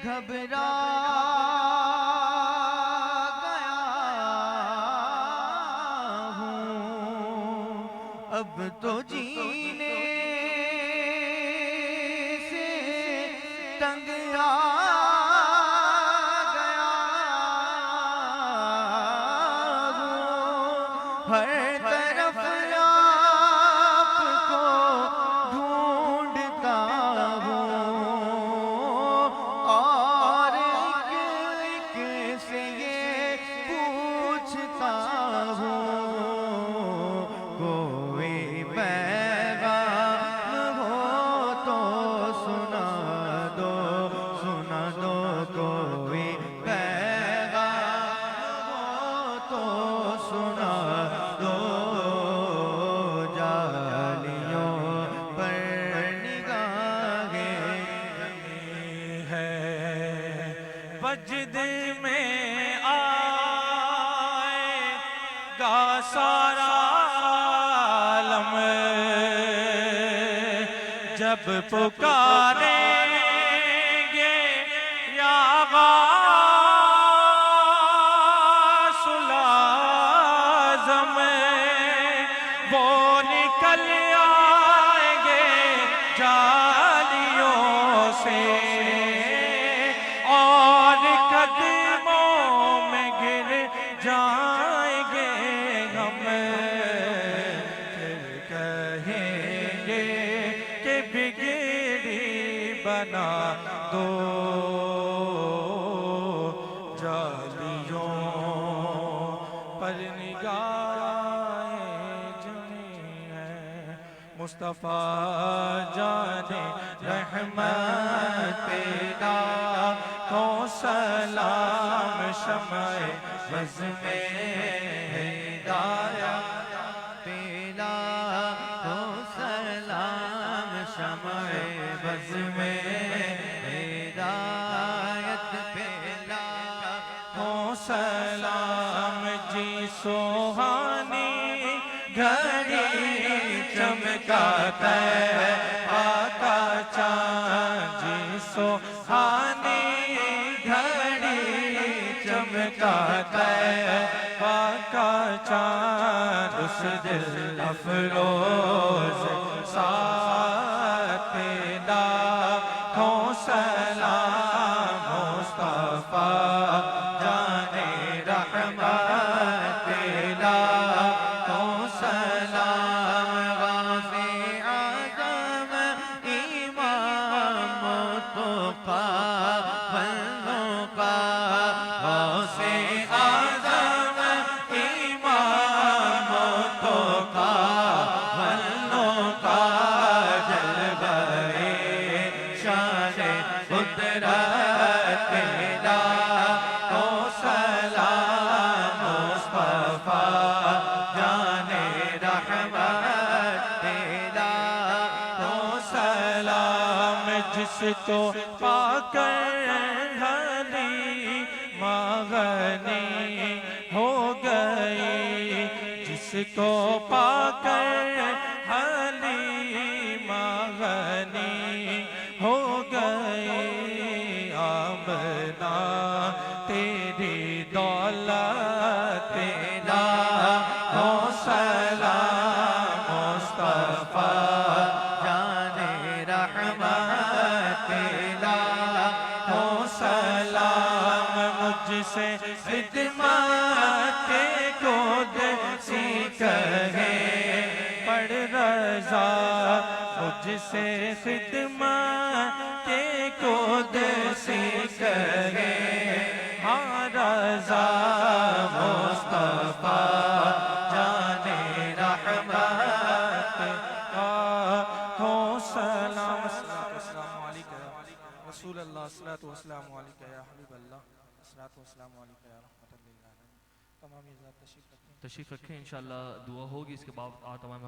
घबरा गया हूँ, अब तो जीने से तंग आ गया हूँ। हर तरफ आपको ढूंढता हूँ और एक एक से ये पूछता हूँ, कोई पैगाम हो तो सुना दो, सुना दो। कोई पैगाम हो तो सुना दो। जालियों पर निगाहें है वजद में आएगा सारा आलम, जब पुकारेंगे या गासुल आज़म, वो निकल आएंगे जालियों से और कदमों में गिर जाएंगे हम। फिर कहेंगे कि बिगड़ी बना दो, जालियों पर निगाहें जमी है। मुस्तफा जाने रहमत पेदा को सलाम शम्ए बज़ में हिदायत पेला हो सलाम शम्ए बज़ में हिदायत पेला हो सलाम जी सुहानी घड़ी चमकाता है आका चाँद जी सुहानी घड़ी चमकाता है आका चाँद उस दिल अफरोज साथ पेदा हो सलाम मुस्तफा जाने रहमत पेदा हो सलाम। गाज़ी आज़म इमाम मुस्तफ़ा बल्लुका, गाज़ी आज़म इमाम मुस्तफ़ा बल्लुका, जलवे शान कुदरत पेदा हो सलाम मुस्तफ़ा जाने रहमत पेदा हो सलाम जिसको पाकर हली मागनी हो गई, जिसको पाकर हली मागनी हो गई। आमना तेरी दौलत पेदा हो सलाम मुस्तफा जाने रहमत पेदा हो सलाम। मुझसे खिदमत को सी कहे पड़ रज़ा, मुझसे खिदमत को सी कहे हाँ रज़ा मुस्तफा जाने रहमत हो सलाम। अस्सलामु अलैका रसूल अल्लाह, अस्सलातु वस्सलामु अलैका या हबीब अल्लाह, अस्सलातु वस्सलामु अलैका या रहमतुल लिल आलमीन। तमाम तशरीफ रखें इंशाअल्लाह दुआ होगी इसके बाद तमाम